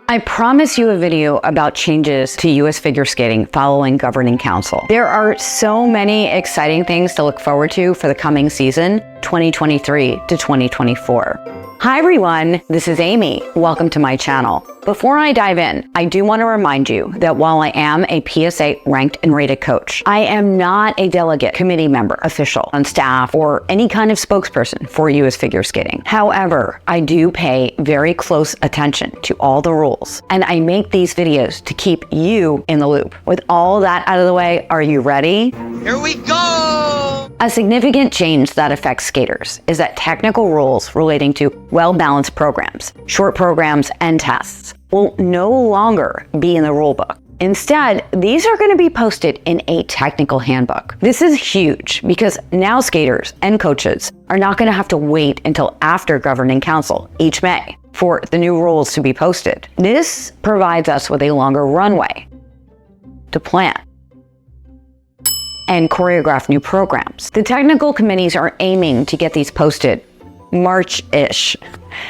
I promise you a video about changes to US figure skating following Governing Council. There are so many exciting things to look forward to for the coming season, 2023 to 2024. Hi everyone, this is Amy. Welcome to my channel. Before I dive in, I do want to remind you that while I am a PSA ranked and rated coach, I am not a delegate, committee member, official, on staff, or any kind of spokesperson for US figure skating. However, I do pay very close attention to all the rules, and I make these videos to keep you in the loop. With all that out of the way, are you ready? Here we go! A significant change that affects skaters is that technical rules relating to well-balanced programs, short programs, and tests will no longer be in the rulebook. Instead, these are going to be posted in a technical handbook. This is huge because now skaters and coaches are not going to have to wait until after Governing Council each May for the new rules to be posted. This provides us with a longer runway to plan and choreograph new programs. The technical committees are aiming to get these posted March-ish.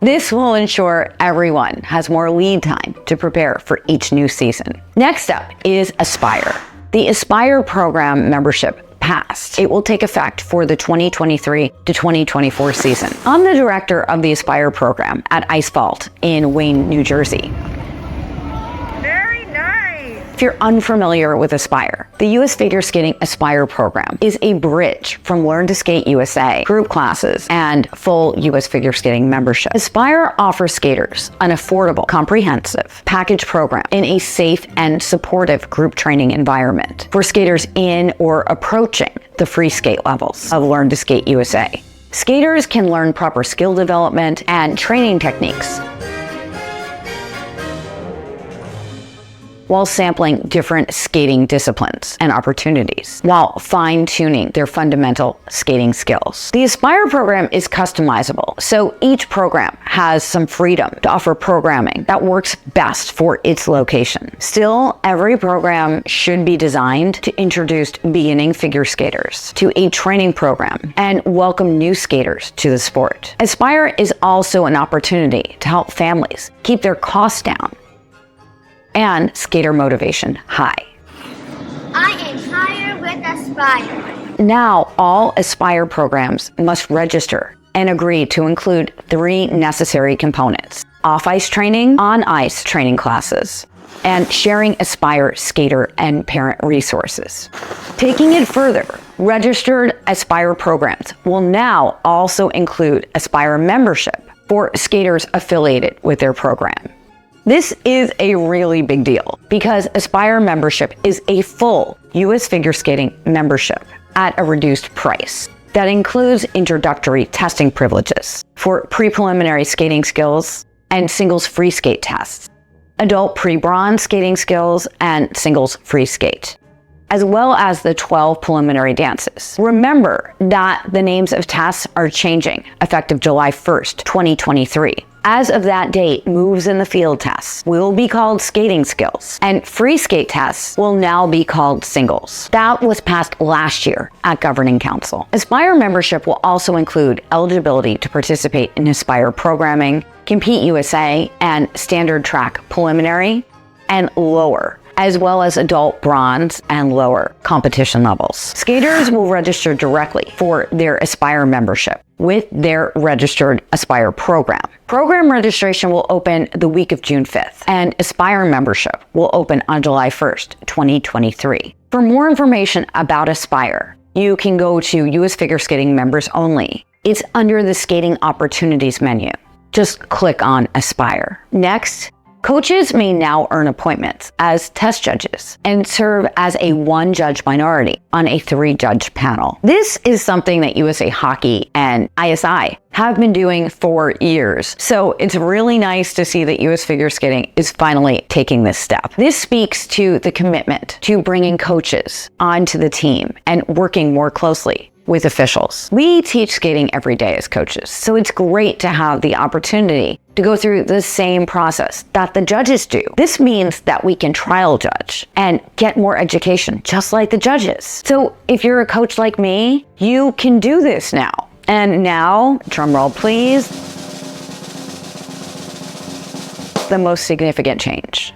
This will ensure everyone has more lead time to prepare for each new season. Next up is Aspire. The Aspire program membership passed. It will take effect for the 2023 to 2024 season. I'm the director of the Aspire program at Ice Vault in Wayne, New Jersey. If you're unfamiliar with Aspire, the US Figure Skating Aspire program is a bridge from Learn to Skate USA, group classes, and full US Figure Skating membership. Aspire offers skaters an affordable, comprehensive package program in a safe and supportive group training environment for skaters in or approaching the free skate levels of Learn to Skate USA. Skaters can learn proper skill development and training techniques while sampling different skating disciplines and opportunities, while fine-tuning their fundamental skating skills. The Aspire program is customizable, so each program has some freedom to offer programming that works best for its location. Still, every program should be designed to introduce beginning figure skaters to a training program and welcome new skaters to the sport. Aspire is also an opportunity to help families keep their costs down and skater motivation high. I am higher with Aspire. Now, all Aspire programs must register and agree to include 3 necessary components: off-ice training, on-ice training classes, and sharing Aspire skater and parent resources. Taking it further, registered Aspire programs will now also include Aspire membership for skaters affiliated with their program. This is a really big deal because Aspire membership is a full US figure skating membership at a reduced price that includes introductory testing privileges for pre-preliminary skating skills and singles free skate tests, adult pre-bronze skating skills, and singles free skate, as well as the 12 preliminary dances. Remember that the names of tests are changing effective July 1st, 2023. As of that date, moves in the field tests will be called skating skills, and free skate tests will now be called singles. That was passed last year at Governing Council. Aspire membership will also include eligibility to participate in Aspire programming, Compete USA, and Standard Track preliminary and lower, as well as adult bronze and lower competition levels. Skaters will register directly for their Aspire membership with their registered Aspire program. Program registration will open the week of June 5th, and Aspire membership will open on July 1st, 2023. For more information about Aspire, you can go to US Figure Skating Members Only. It's under the Skating Opportunities menu. Just click on Aspire. Next, coaches may now earn appointments as test judges and serve as a 1-judge minority on a 3-judge panel. This is something that USA Hockey and ISSA have been doing for years, so it's really nice to see that US Figure Skating is finally taking this step. This speaks to the commitment to bringing coaches onto the team and working more closely with officials. We teach skating every day as coaches, so it's great to have the opportunity to go through the same process that the judges do. This means that we can trial judge and get more education just like the judges. So if you're a coach like me, you can do this now. And now, drum roll please. the most significant change.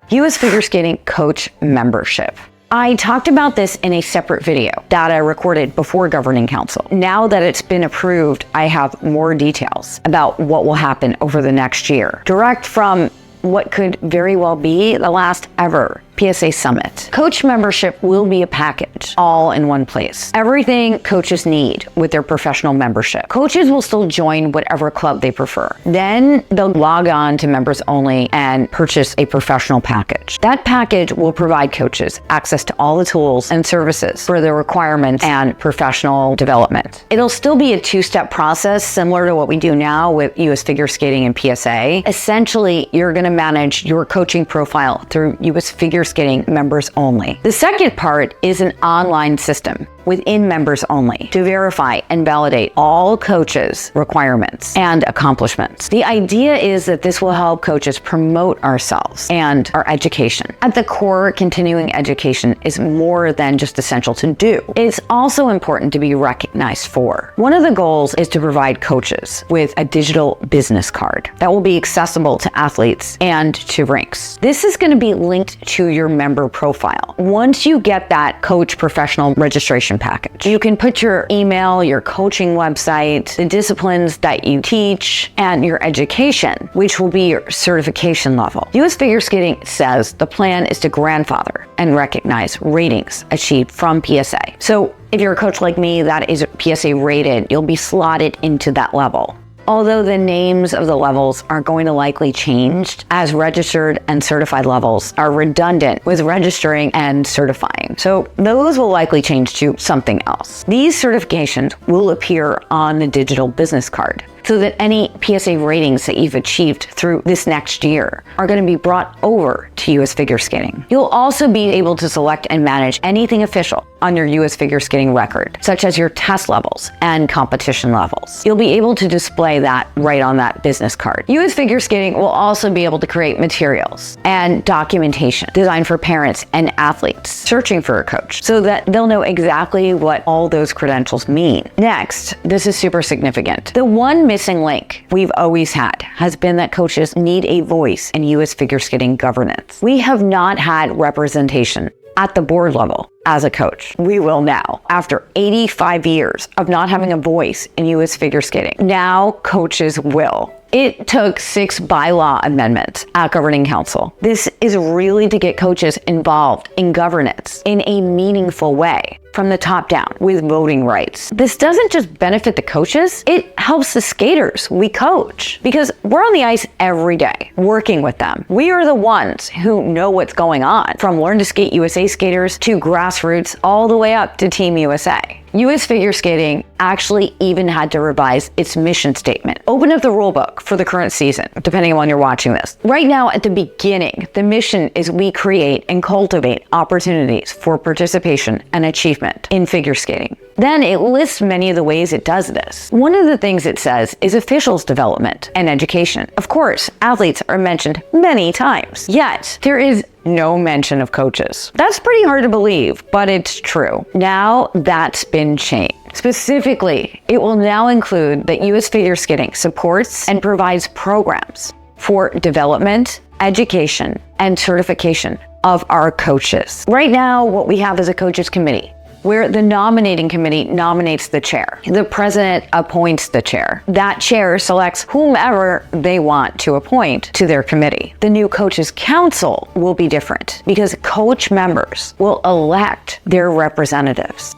US Figure Skating Coach Membership. I talked about this in a separate video that I recorded before Governing Council. Now that it's been approved, I have more details about what will happen over the next year, direct from what could very well be the last ever PSA Summit. Coach membership will be a package, all in one place. Everything coaches need with their professional membership. Coaches will still join whatever club they prefer. Then they'll log on to members only and purchase a professional package. That package will provide coaches access to all the tools and services for their requirements and professional development. It'll still be a two-step process similar to what we do now with US Figure Skating and PSA. Essentially, you're going to manage your coaching profile through US Figure Skating members only. The second part is an online system within members only to verify and validate all coaches' requirements and accomplishments. The idea is that this will help coaches promote ourselves and our education. At the core, continuing education is more than just essential to do. It's also important to be recognized for. One of the goals is to provide coaches with a digital business card that will be accessible to athletes and to rinks. This is going to be linked to your member profile. Once you get that coach professional registration package, you can put your email, your coaching website, the disciplines that you teach, and your education, which will be your certification level. US Figure Skating says the plan is to grandfather and recognize ratings achieved from PSA. So if you're a coach like me that is PSA rated, you'll be slotted into that level. Although the names of the levels are going to likely change, as registered and certified levels are redundant with registering and certifying. So those will likely change to something else. These certifications will appear on the digital business card, so that any PSA ratings that you've achieved through this next year are going to be brought over to US Figure Skating. You'll also be able to select and manage anything official on your US Figure Skating record, such as your test levels and competition levels. You'll be able to display that right on that business card. US Figure Skating will also be able to create materials and documentation designed for parents and athletes searching for a coach, so that they'll know exactly what all those credentials mean. Next, this is super significant. The one missing link we've always had has been that coaches need a voice in US Figure Skating governance. We have not had representation at the board level as a coach. We will now, after 85 years of not having a voice in US Figure Skating. Now coaches will. It took 6 bylaw amendments at Governing Council. This is really to get coaches involved in governance in a meaningful way from the top down with voting rights. This doesn't just benefit the coaches, it helps the skaters we coach, because we're on the ice every day working with them. We are the ones who know what's going on, from Learn to Skate USA skaters to grassroots all the way up to Team USA. US Figure Skating actually even had to revise its mission statement. Open up the rulebook for the current season, depending on when you're watching this. Right now, at the beginning, the mission is we create and cultivate opportunities for participation and achievement in figure skating. Then it lists many of the ways it does this. One of the things it says is officials development and education. Of course, athletes are mentioned many times, yet there is no mention of coaches. That's pretty hard to believe, but it's true. Now that's been changed. Specifically, it will now include that US Figure Skating supports and provides programs for development, education, and certification of our coaches. Right now, what we have is a coaches committee, where the nominating committee nominates the chair. The president appoints the chair. That chair selects whomever they want to appoint to their committee. The new coaches council will be different because coach members will elect their representatives.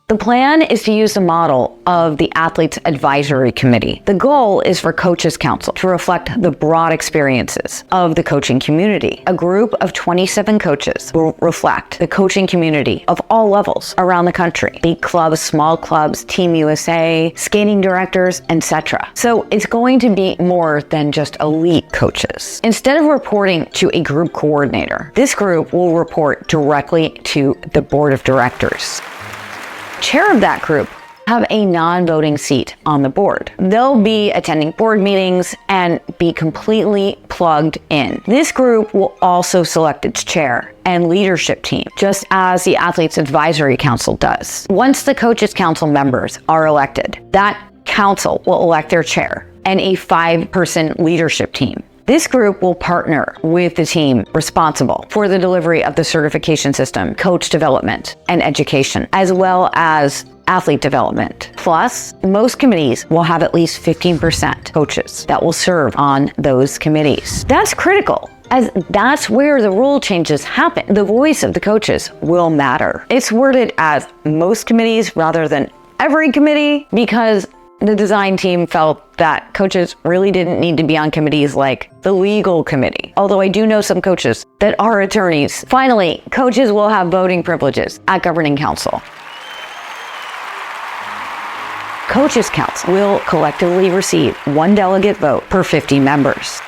The plan is to use the model of the Athletes Advisory Committee. The goal is for Coaches Council to reflect the broad experiences of the coaching community. A group of 27 coaches will reflect the coaching community of all levels around the country. Big clubs, small clubs, Team USA, skating directors, etc. So it's going to be more than just elite coaches. Instead of reporting to a group coordinator, this group will report directly to the board of directors. Chair of that group have a non-voting seat on the board. They'll be attending board meetings and be completely plugged in. This group will also select its chair and leadership team, just as the Athletes Advisory Council does. Once the Coaches Council members are elected, that council will elect their chair and a 5-person leadership team. This group will partner with the team responsible for the delivery of the certification system, coach development, and education, as well as athlete development. Plus, most committees will have at least 15% coaches that will serve on those committees. That's critical, as that's where the rule changes happen. The voice of the coaches will matter. It's worded as most committees rather than every committee because the design team felt that coaches really didn't need to be on committees like the legal committee. Although I do know some coaches that are attorneys. Finally, coaches will have voting privileges at Governing Council. Coaches Council will collectively receive 1 delegate vote per 50 members.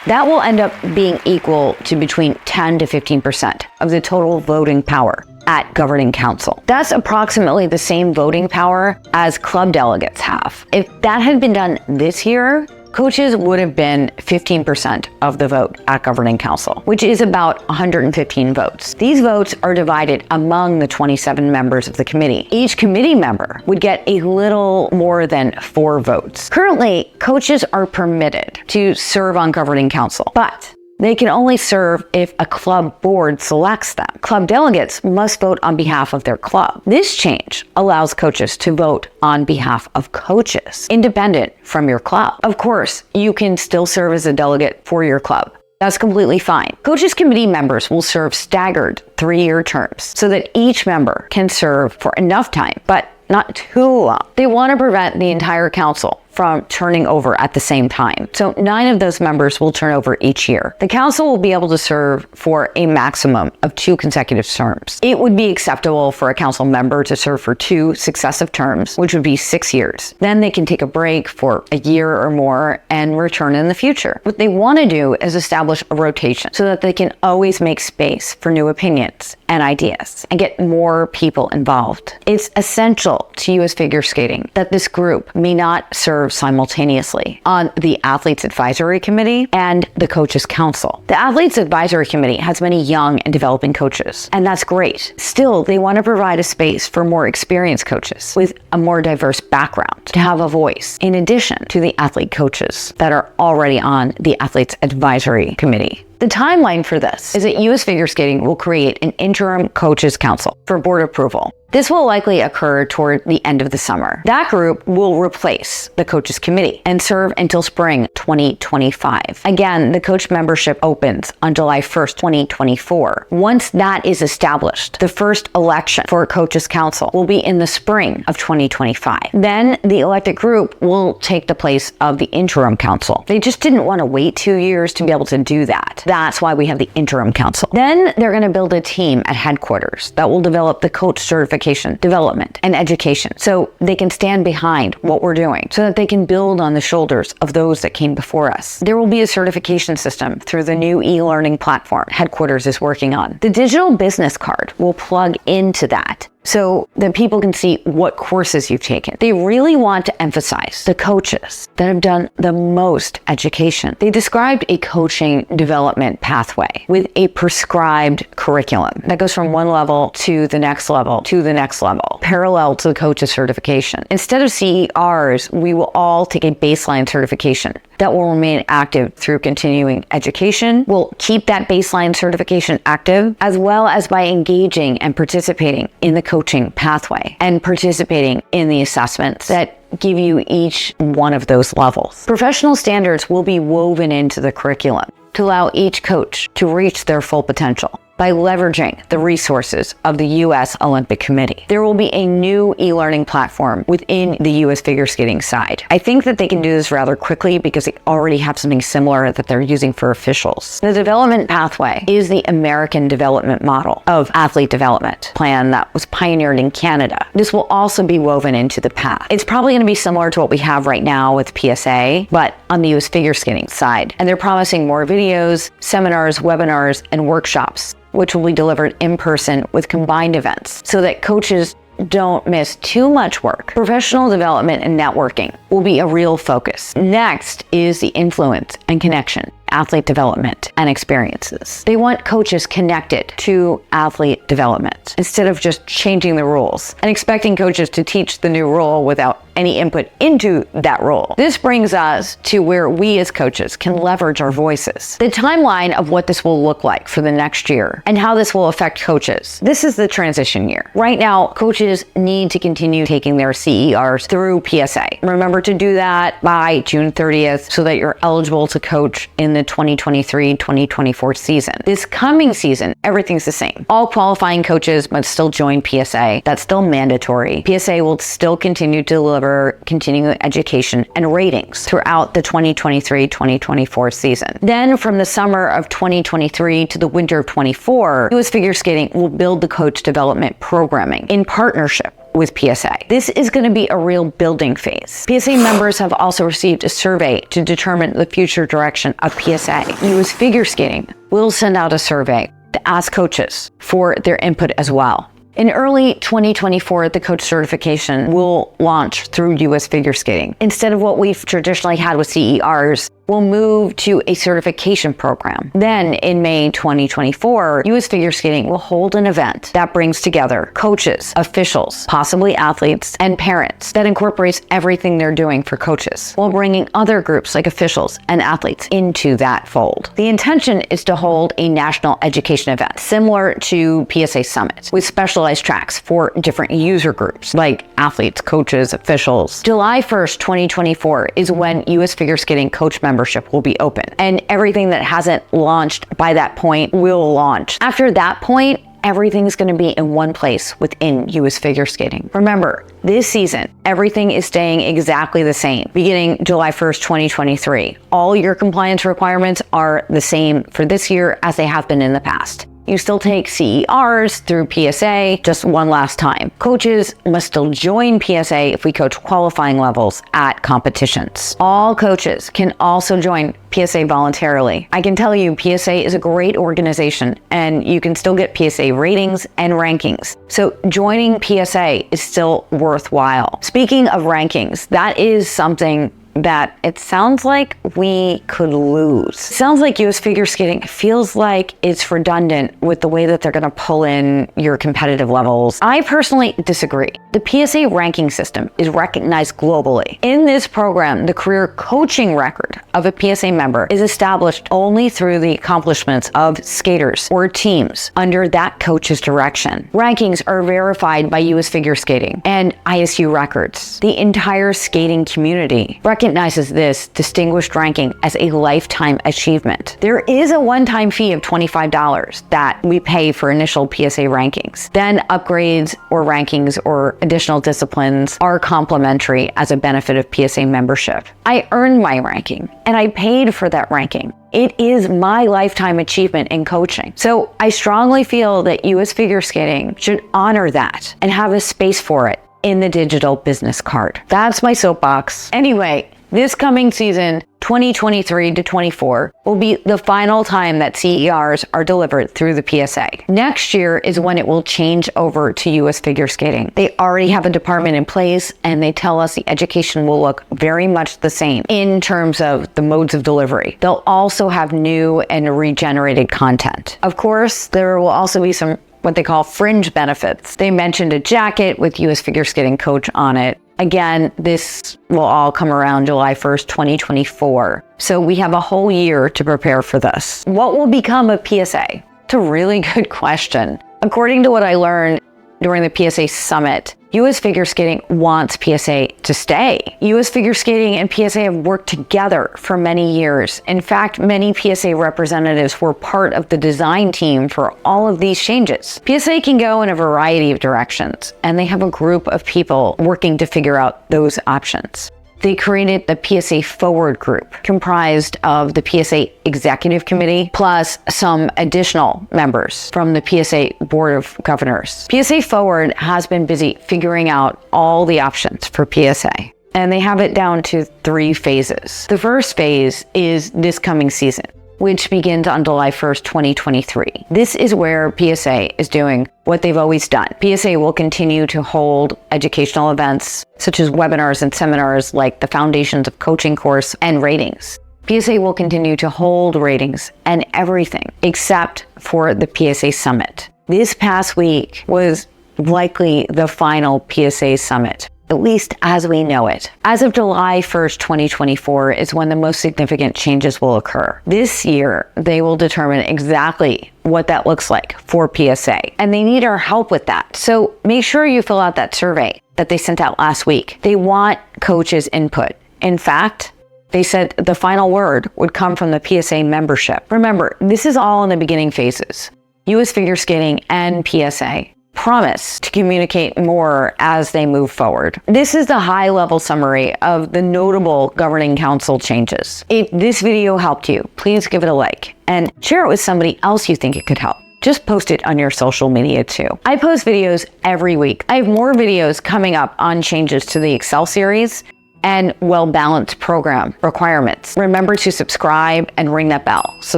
That will end up being equal to between 10 to 15% of the total voting power at Governing Council. That's approximately the same voting power as club delegates have. If that had been done this year, coaches would have been 15% of the vote at Governing Council, which is about 115 votes. These votes are divided among the 27 members of the committee. Each committee member would get a little more than 4 votes. Currently, coaches are permitted to serve on Governing Council, but they can only serve if a club board selects them. Club delegates must vote on behalf of their club. This change allows coaches to vote on behalf of coaches, independent from your club. Of course, you can still serve as a delegate for your club. That's completely fine. Coaches Committee members will serve staggered 3-year terms so that each member can serve for enough time, but not too long. They want to prevent the entire council from turning over at the same time. So 9 of those members will turn over each year. The council will be able to serve for a maximum of 2 consecutive terms. It would be acceptable for a council member to serve for 2 successive terms, which would be 6 years. Then they can take a break for a year or more and return in the future. What they want to do is establish a rotation so that they can always make space for new opinions and ideas and get more people involved. It's essential to US figure skating that this group may not serve simultaneously on the Athletes Advisory Committee and the Coaches Council. The Athletes Advisory Committee has many young and developing coaches, and that's great. Still, they want to provide a space for more experienced coaches with a more diverse background to have a voice, in addition to the athlete coaches that are already on the Athletes Advisory Committee. The timeline for this is that US Figure Skating will create an interim coaches council for board approval. This will likely occur toward the end of the summer. That group will replace the coaches committee and serve until spring 2025. Again, the coach membership opens on July 1st, 2024. Once that is established, the first election for a coaches council will be in the spring of 2025. Then the elected group will take the place of the interim council. They just didn't want to wait 2 years to be able to do that. That's why we have the interim council. Then they're going to build a team at headquarters that will develop the coach certification, development, and education so they can stand behind what we're doing, so that they can build on the shoulders of those that came before us. There will be a certification system through the new e-learning platform headquarters is working on. The digital business card will plug into that so that people can see what courses you've taken. They really want to emphasize the coaches that have done the most education. They described a coaching development pathway with a prescribed curriculum that goes from one level to the next level to the next level, parallel to the coaches certification. Instead of CERs, we will all take a baseline certification that will remain active through continuing education. We'll keep that baseline certification active, as well as by engaging and participating in the coaching pathway and participating in the assessments that give you each one of those levels. Professional standards will be woven into the curriculum to allow each coach to reach their full potential by leveraging the resources of the US Olympic Committee. There will be a new e-learning platform within the US figure skating side. I think that they can do this rather quickly because they already have something similar that they're using for officials. The development pathway is the American development model of athlete development plan that was pioneered in Canada. This will also be woven into the path. It's probably going to be similar to what we have right now with PSA, but on the US figure skating side. And they're promising more videos, seminars, webinars, and workshops, which will be delivered in person with combined events so that coaches don't miss too much work. Professional development and networking will be a real focus. Next is the influence and connection athlete development and experiences. They want coaches connected to athlete development instead of just changing the rules and expecting coaches to teach the new rule without any input into that role. This brings us to where we as coaches can leverage our voices. The timeline of what this will look like for the next year and how this will affect coaches. This is the transition year. Right now, coaches need to continue taking their CERs through PSA. Remember to do that by June 30th so that you're eligible to coach in the 2023-2024 season. This coming season, everything's the same. All qualifying coaches must still join PSA. That's still mandatory. PSA will still continue to deliver continuing education and ratings throughout the 2023-2024 season. Then from the summer of 2023 to the winter of 24, US Figure Skating will build the coach development programming in partnership with PSA. This is going to be a real building phase. PSA members have also received a survey to determine the future direction of PSA. US Figure Skating will send out a survey to ask coaches for their input as well. In early 2024, the coach certification will launch through US Figure Skating. Instead of what we've traditionally had with CERs, we'll move to a certification program. Then in May 2024, US Figure Skating will hold an event that brings together coaches, officials, possibly athletes, and parents that incorporates everything they're doing for coaches, while bringing other groups like officials and athletes into that fold. The intention is to hold a national education event similar to PSA Summit with specialized tracks for different user groups like athletes, coaches, officials. July 1st, 2024 is when US Figure Skating coach membership will be open, and everything that hasn't launched by that point will launch. After that point, everything's going to be in one place within US Figure Skating. Remember, this season, everything is staying exactly the same. Beginning July 1st, 2023, all your compliance requirements are the same for this year as they have been in the past. You still take CERs through PSA just one last time. Coaches must still join PSA if we coach qualifying levels at competitions. All coaches can also join PSA voluntarily. I can tell you PSA is a great organization and you can still get PSA ratings and rankings. So joining PSA is still worthwhile. Speaking of rankings, that is something that it sounds like we could lose. Sounds like US Figure Skating feels like it's redundant with the way that they're going to pull in your competitive levels. I personally disagree. The PSA ranking system is recognized globally. In this program, the career coaching record of a PSA member is established only through the accomplishments of skaters or teams under that coach's direction. Rankings are verified by US Figure Skating and ISU records. The entire skating community recognizes this distinguished ranking as a lifetime achievement. There is a one-time fee of $25 that we pay for initial PSA rankings. Then upgrades or rankings or additional disciplines are complimentary as a benefit of PSA membership. I earned my ranking and I paid for that ranking. It is my lifetime achievement in coaching. So I strongly feel that US Figure Skating should honor that and have a space for it in the digital business card. That's my soapbox. Anyway, this coming season, 2023 to 24, will be the final time that CERs are delivered through the PSA. Next year is when it will change over to US Figure Skating. They already have a department in place and they tell us the education will look very much the same in terms of the modes of delivery. They'll also have new and regenerated content. Of course, there will also be some what they call fringe benefits. They mentioned a jacket with US Figure Skating coach on it. Again, this will all come around July 1st, 2024. So we have a whole year to prepare for this. What will become of PSA? It's a really good question. According to what I learned during the PSA Summit, US Figure Skating wants PSA to stay. US Figure Skating and PSA have worked together for many years. In fact, many PSA representatives were part of the design team for all of these changes. PSA can go in a variety of directions, and they have a group of people working to figure out those options. They created the PSA Forward group, comprised of the PSA Executive Committee, plus some additional members from the PSA Board of Governors. PSA Forward has been busy figuring out all the options for PSA, and they have it down to 3 phases. The first phase is this coming season, which begins on July 1st, 2023. This is where PSA is doing what they've always done. PSA will continue to hold educational events such as webinars and seminars like the Foundations of Coaching course and ratings. PSA will continue to hold ratings and everything except for the PSA Summit. This past week was likely the final PSA Summit, at least as we know it. As of July 1st, 2024 is when the most significant changes will occur. This year, they will determine exactly what that looks like for PSA, and they need our help with that. So make sure you fill out that survey that they sent out last week. They want coaches' input. In fact, they said the final word would come from the PSA membership. Remember, this is all in the beginning phases. US Figure Skating and PSA promise to communicate more as they move forward. This is the high-level summary of the notable governing council changes. If this video helped you, please give it a like and share it with somebody else you think it could help. Just post it on your social media too. I post videos every week. I have more videos coming up on changes to the Excel series and well-balanced program requirements. Remember to subscribe and ring that bell so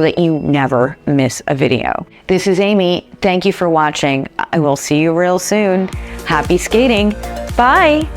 that you never miss a video. This is Aimée. Thank you for watching. I will see you real soon. Happy skating. Bye.